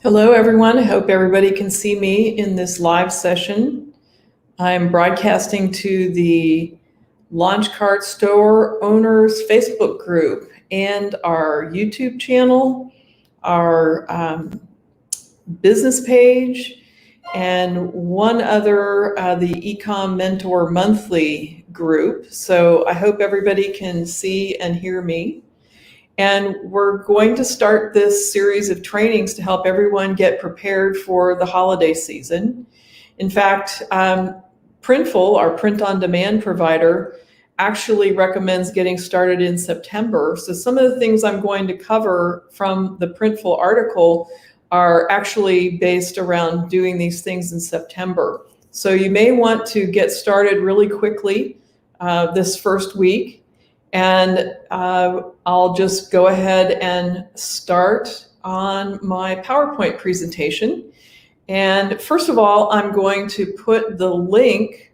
Hello, everyone. I hope everybody can see me in this live session. I'm broadcasting to the Launch Cart Store Owners Facebook group and our YouTube channel, our business page, and one other, the Ecom Mentor Monthly group. So I hope everybody can see and hear me. And we're going to start this series of trainings to help everyone get prepared for the holiday season. In fact, Printful, our print-on-demand provider, actually recommends getting started in September. So some of the things I'm going to cover from the Printful article are actually based around doing these things in September. So you may want to get started really quickly this first week. And I'll just go ahead and start on my PowerPoint presentation. And first of all, I'm going to put the link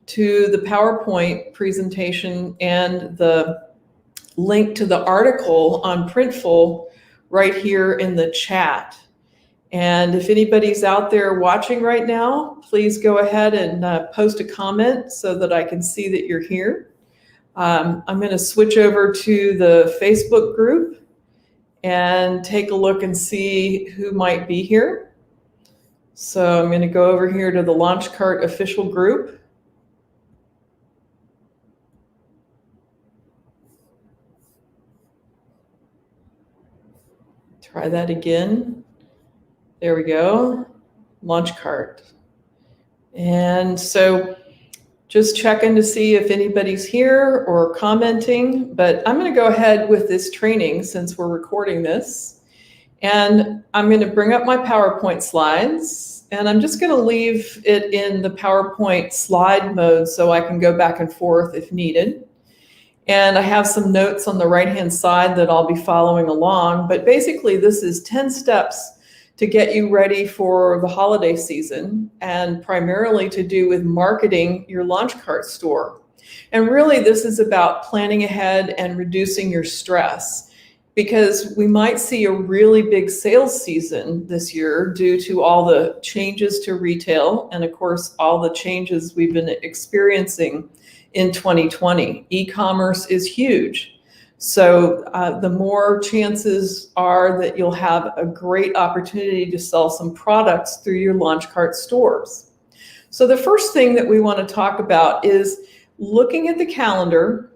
to the PowerPoint presentation and the link to the article on Printful right here in the chat. And if anybody's out there watching right now, please go ahead and post a comment so that I can see that you're here. I'm going to switch over to the Facebook group and take a look and see who might be here. So I'm going to go over here to the Launch Cart official group. Try that again. There we go. Launch Cart. And so just checking to see if anybody's here or commenting, but I'm going to go ahead with this training since we're recording this. And I'm going to bring up my PowerPoint slides, and I'm just going to leave it in the PowerPoint slide mode so I can go back and forth if needed. And I have some notes on the right-hand side that I'll be following along, but basically this is 10 steps to get you ready for the holiday season, and primarily to do with marketing your launch cart store. And really this is about planning ahead and reducing your stress, because we might see a really big sales season this year due to all the changes to retail and of course all the changes we've been experiencing in 2020. E-commerce is huge. So the more chances are that you'll have a great opportunity to sell some products through your launch cart stores. So the first thing that we want to talk about is looking at the calendar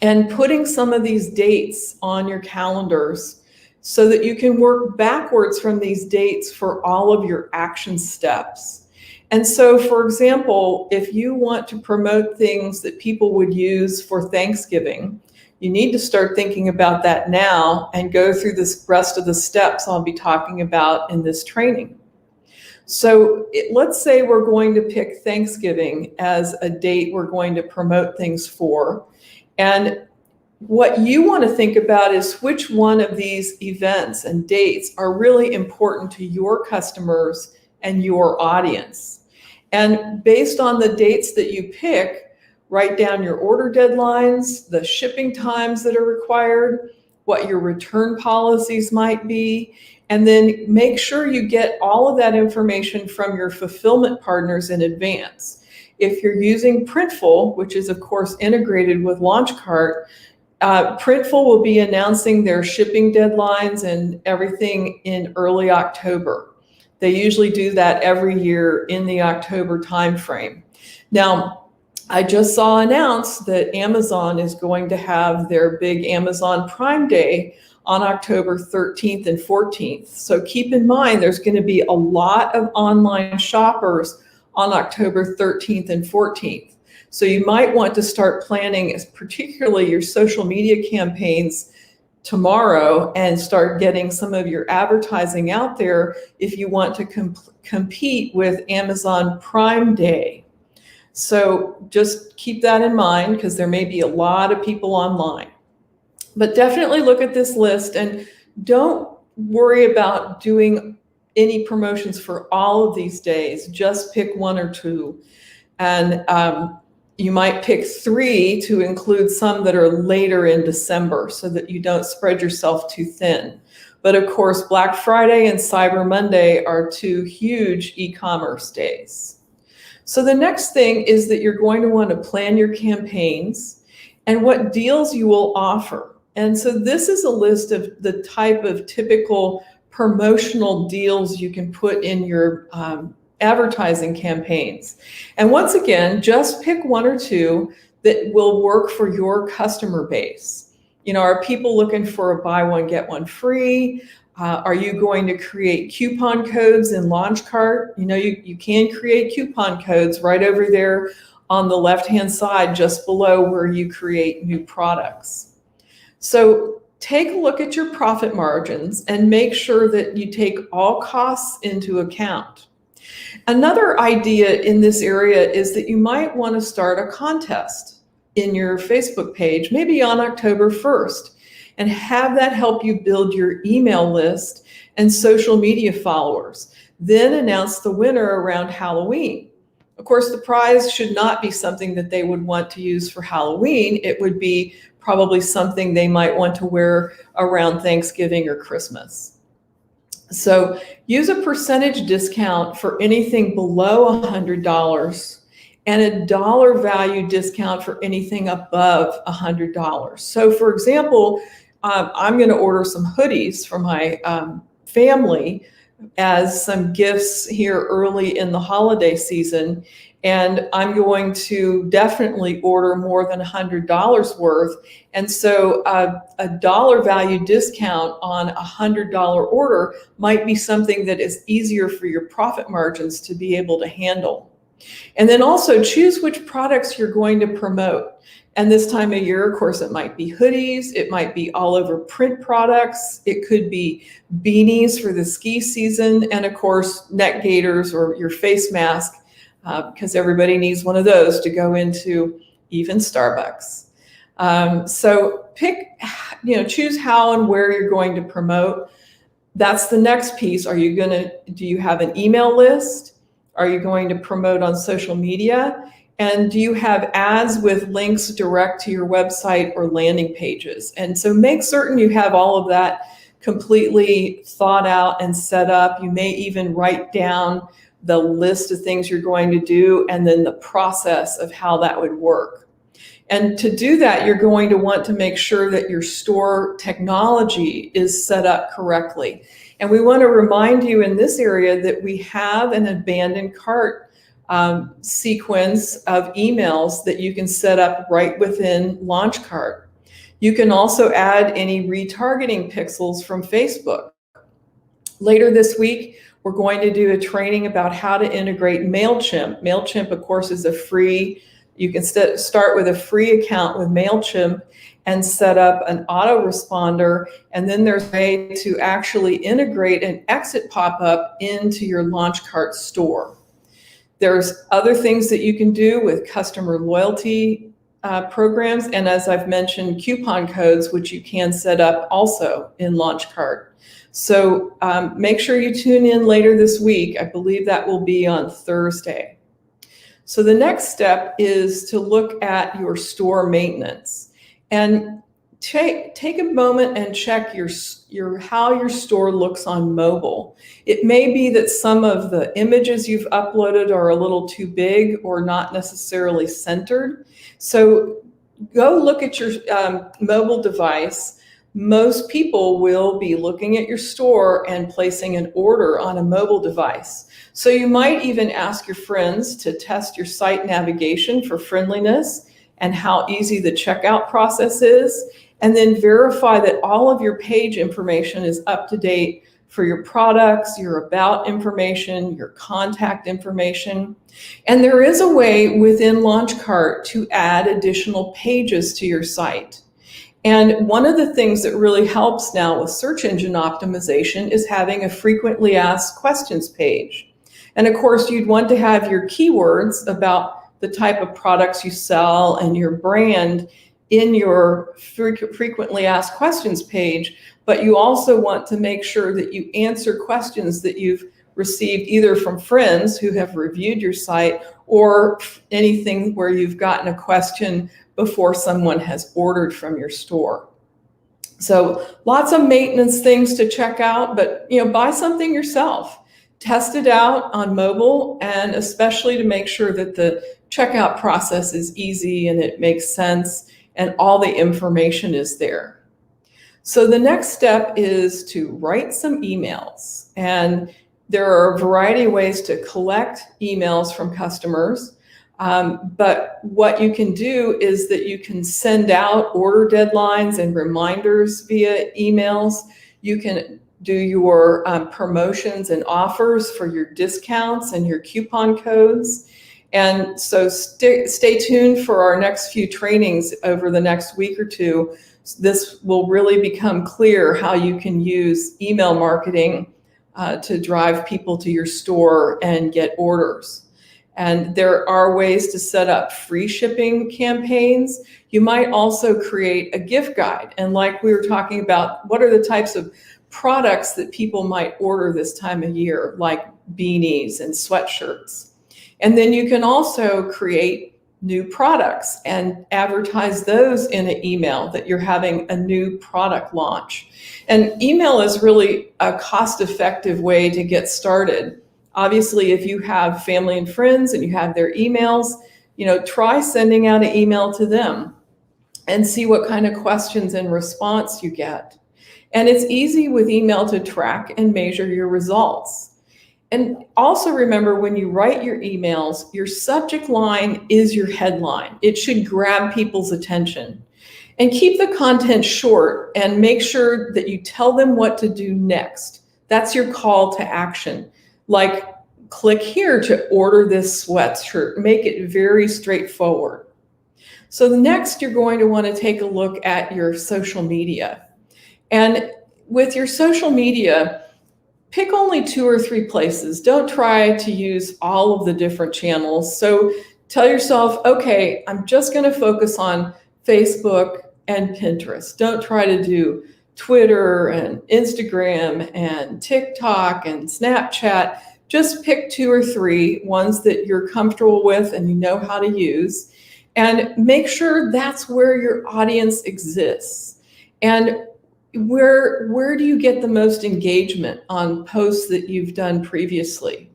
and putting some of these dates on your calendars so that you can work backwards from these dates for all of your action steps. And so, for example, if you want to promote things that people would use for Thanksgiving, you need to start thinking about that now and go through this rest of the steps I'll be talking about in this training. So let's say we're going to pick Thanksgiving as a date we're going to promote things for. And what you want to think about is which one of these events and dates are really important to your customers and your audience. And based on the dates that you pick, write down your order deadlines, the shipping times that are required, what your return policies might be, and then make sure you get all of that information from your fulfillment partners in advance. If you're using Printful, which is of course integrated with LaunchCart, Printful will be announcing their shipping deadlines and everything in early October. They usually do that every year in the October timeframe. Now, I just saw announced that Amazon is going to have their big Amazon Prime Day on October 13th and 14th. So keep in mind, there's going to be a lot of online shoppers on October 13th and 14th. So you might want to start planning, particularly your social media campaigns tomorrow, and start getting some of your advertising out there if you want to compete with Amazon Prime Day. So just keep that in mind, because there may be a lot of people online. But definitely look at this list and don't worry about doing any promotions for all of these days. Just pick one or two. And you might pick 3 to include some that are later in December so that you don't spread yourself too thin. But of course, Black Friday and Cyber Monday are two huge e-commerce days. So the next thing is that you're going to want to plan your campaigns and what deals you will offer. And so this is a list of the type of typical promotional deals you can put in your advertising campaigns. And once again, just pick one or two that will work for your customer base. You know, are people looking for a buy one, get one free? Are you going to create coupon codes in LaunchCart? You know, you can create coupon codes right over there on the left-hand side, just below where you create new products. So take a look at your profit margins and make sure that you take all costs into account. Another idea in this area is that you might want to start a contest in your Facebook page, maybe on October 1st, and have that help you build your email list and social media followers. Then announce the winner around Halloween. Of course, the prize should not be something that they would want to use for Halloween. It would be probably something they might want to wear around Thanksgiving or Christmas. So use a percentage discount for anything below $100 and a dollar value discount for anything above $100. So for example, I'm going to order some hoodies for my family as some gifts here early in the holiday season. And I'm going to definitely order more than $100 worth. And so a dollar value discount on a $100 order might be something that is easier for your profit margins to be able to handle. And then also choose which products you're going to promote. And this time of year, of course, it might be hoodies, it might be all over print products, it could be beanies for the ski season, and of course, neck gaiters or your face mask, because everybody needs one of those to go into even Starbucks. So choose how and where you're going to promote. That's the next piece. Do you have an email list? Are you going to promote on social media? And do you have ads with links direct to your website or landing pages? And so make certain you have all of that completely thought out and set up. You may even write down the list of things you're going to do and then the process of how that would work. And to do that, you're going to want to make sure that your store technology is set up correctly. And we want to remind you in this area that we have an abandoned cart sequence of emails that you can set up right within LaunchCart. You can also add any retargeting pixels from Facebook. Later this week, we're going to do a training about how to integrate MailChimp. MailChimp, of course, is you can start with a free account with MailChimp and set up an autoresponder, and then there's a way to actually integrate an exit pop-up into your LaunchCart store. There's other things that you can do with customer loyalty programs, and as I've mentioned, coupon codes, which you can set up also in LaunchCart. So make sure you tune in later this week. I believe that will be on Thursday. So the next step is to look at your store maintenance. And take a moment and check how your store looks on mobile. It may be that some of the images you've uploaded are a little too big or not necessarily centered. So go look at your mobile device. Most people will be looking at your store and placing an order on a mobile device. So you might even ask your friends to test your site navigation for friendliness and how easy the checkout process is, and then verify that all of your page information is up to date for your products, your about information, your contact information. And there is a way within LaunchCart to add additional pages to your site. And one of the things that really helps now with search engine optimization is having a frequently asked questions page. And of course, you'd want to have your keywords about the type of products you sell and your brand in your frequently asked questions page, but you also want to make sure that you answer questions that you've received either from friends who have reviewed your site or anything where you've gotten a question before someone has ordered from your store. So lots of maintenance things to check out, but buy something yourself. Test it out on mobile, and especially to make sure that the checkout process is easy and it makes sense and all the information is there. So the next step is to write some emails. And there are a variety of ways to collect emails from customers. But what you can do is that you can send out order deadlines and reminders via emails. You can do your promotions and offers for your discounts and your coupon codes. And so stay tuned for our next few trainings over the next week or two. This will really become clear how you can use email marketing to drive people to your store and get orders. And there are ways to set up free shipping campaigns. You might also create a gift guide. And like we were talking about, what are the types of products that people might order this time of year, like beanies and sweatshirts. And then you can also create new products and advertise those in an email that you're having a new product launch. And email is really a cost-effective way to get started. Obviously, if you have family and friends and you have their emails, try sending out an email to them and see what kind of questions and response you get. And it's easy with email to track and measure your results. And also remember, when you write your emails, your subject line is your headline. It should grab people's attention. And keep the content short and make sure that you tell them what to do next. That's your call to action. Like, click here to order this sweatshirt. Make it very straightforward. So next, you're going to want to take a look at your social media. And with your social media, pick only 2 or 3 places. Don't try to use all of the different channels. So tell yourself, okay, I'm just going to focus on Facebook and Pinterest. Don't try to do Twitter and Instagram and TikTok and Snapchat. Just pick 2 or 3 ones that you're comfortable with and you know how to use, and make sure that's where your audience exists. And where do you get the most engagement on posts that you've done previously?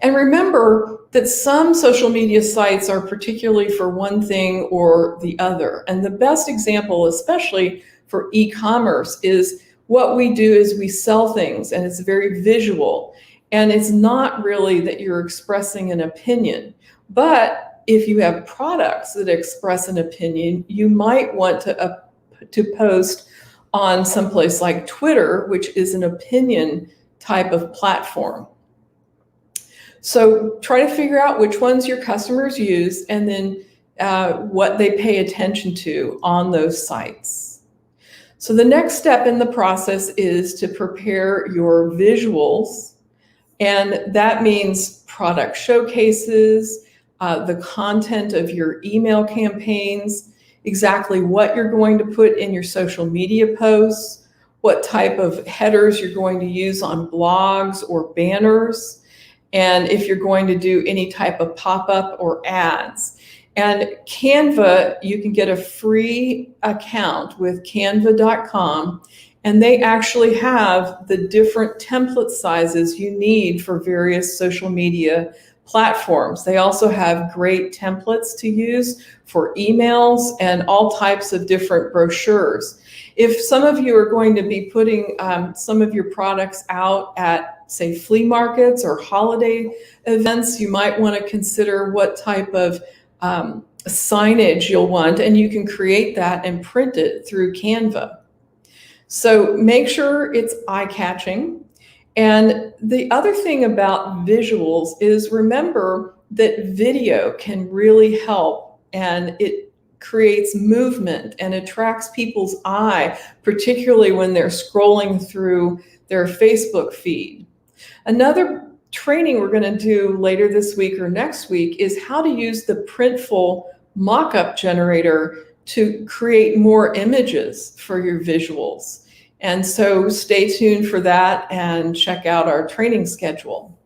And remember that some social media sites are particularly for one thing or the other. And the best example, especially for e-commerce, is what we do is we sell things, and it's very visual. And it's not really that you're expressing an opinion. But if you have products that express an opinion, you might want to post on someplace like Twitter, which is an opinion type of platform. So try to figure out which ones your customers use, and then what they pay attention to on those sites. So the next step in the process is to prepare your visuals, and that means product showcases, the content of your email campaigns, exactly what you're going to put in your social media posts, what type of headers you're going to use on blogs or banners, and if you're going to do any type of pop-up or ads. And Canva, you can get a free account with canva.com, and they actually have the different template sizes you need for various social media platforms. They also have great templates to use for emails and all types of different brochures. If some of you are going to be putting some of your products out at, say, flea markets or holiday events, you might want to consider what type of signage you'll want, and you can create that and print it through Canva. So make sure it's eye-catching. And the other thing about visuals is, remember that video can really help, and it creates movement and attracts people's eye, particularly when they're scrolling through their Facebook feed. Another training we're going to do later this week or next week is how to use the Printful mockup generator to create more images for your visuals. And so stay tuned for that and check out our training schedule.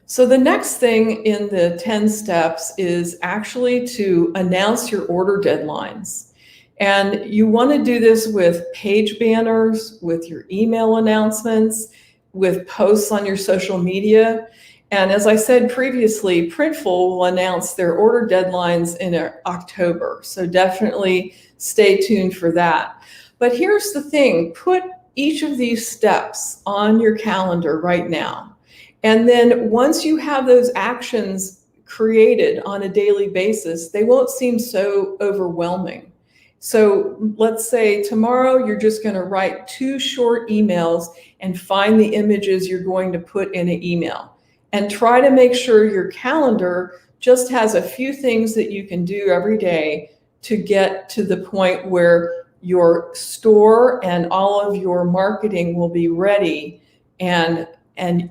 So the next thing in the 10 steps is actually to announce your order deadlines. And you want to do this with page banners, with your email announcements, with posts on your social media. And as I said previously, Printful will announce their order deadlines in October. So definitely stay tuned for that. But here's the thing, put each of these steps on your calendar right now. And then once you have those actions created on a daily basis, they won't seem so overwhelming. So let's say tomorrow you're just going to write 2 short emails and find the images you're going to put in an email. And try to make sure your calendar just has a few things that you can do every day to get to the point where your store and all of your marketing will be ready, and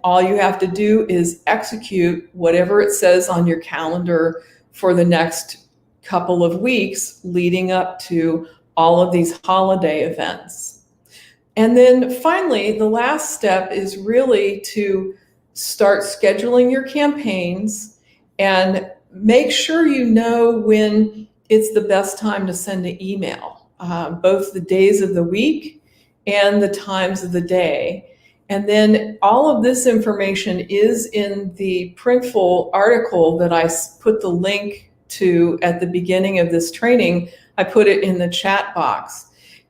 all you have to do is execute whatever it says on your calendar for the next couple of weeks leading up to all of these holiday events. And then finally, the last step is really to start scheduling your campaigns and make sure you know when it's the best time to send an email, both the days of the week and the times of the day. And then all of this information is in the Printful article that I put the link to at the beginning of this training. I put it in the chat box.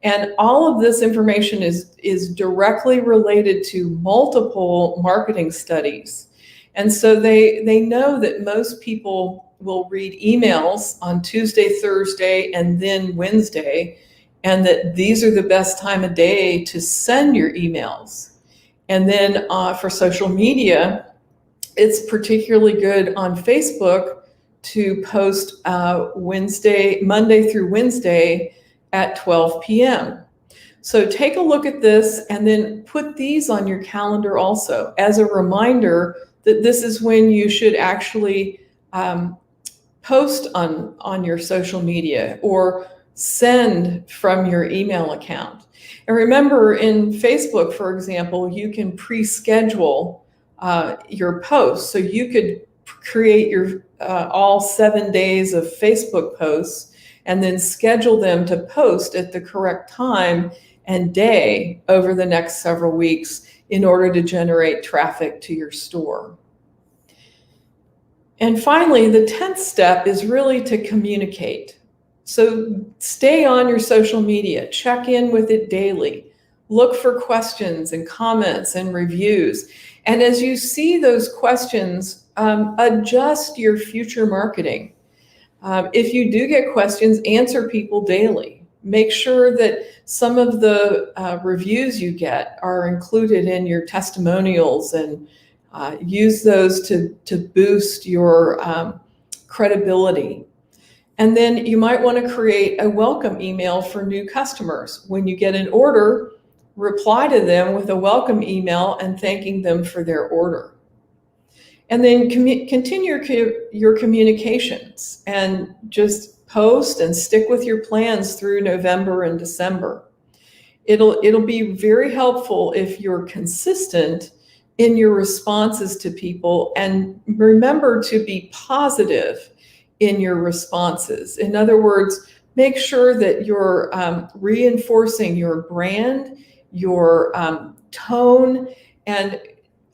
And all of this information is directly related to multiple marketing studies. And so they know that most people will read emails on Tuesday, Thursday, and then Wednesday, and that these are the best time of day to send your emails. And then for social media, it's particularly good on Facebook to post Monday through Wednesday at 12 p.m. So take a look at this and then put these on your calendar also as a reminder that this is when you should actually post on your social media or send from your email account. And remember, in Facebook, for example, you can pre-schedule your posts. So you could create your all 7 days of Facebook posts and then schedule them to post at the correct time and day over the next several weeks in order to generate traffic to your store. And finally, the 10th step is really to communicate. So stay on your social media, check in with it daily, look for questions and comments and reviews. And as you see those questions, adjust your future marketing. If you do get questions, answer people daily. Make sure that some of the reviews you get are included in your testimonials, and use those to boost your credibility. And then you might want to create a welcome email for new customers. When you get an order, reply to them with a welcome email and thanking them for their order. And then continue your communications and just post and stick with your plans through November and December. It'll be very helpful if you're consistent in your responses to people, and remember to be positive in your responses. In other words, make sure that you're reinforcing your brand, your tone, and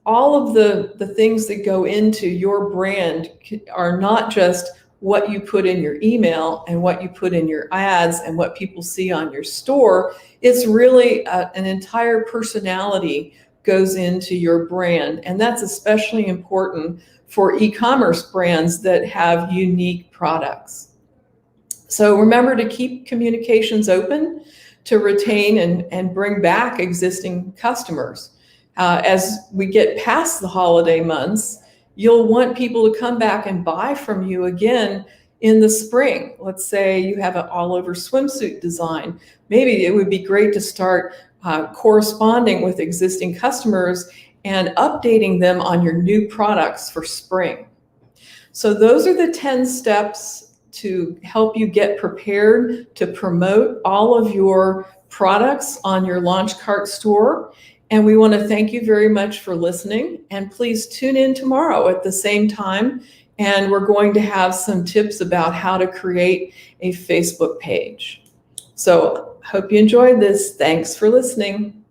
all of the things that go into your brand are not just what you put in your email and what you put in your ads and what people see on your store. It's really an entire personality goes into your brand. And that's especially important for e-commerce brands that have unique products. So remember to keep communications open to retain and bring back existing customers. As we get past the holiday months, you'll want people to come back and buy from you again in the spring. Let's say you have an all-over swimsuit design. Maybe it would be great to start corresponding with existing customers and updating them on your new products for spring. So those are the 10 steps to help you get prepared to promote all of your products on your Launch Cart store. And we want to thank you very much for listening. And please tune in tomorrow at the same time. And we're going to have some tips about how to create a Facebook page. So hope you enjoyed this. Thanks for listening.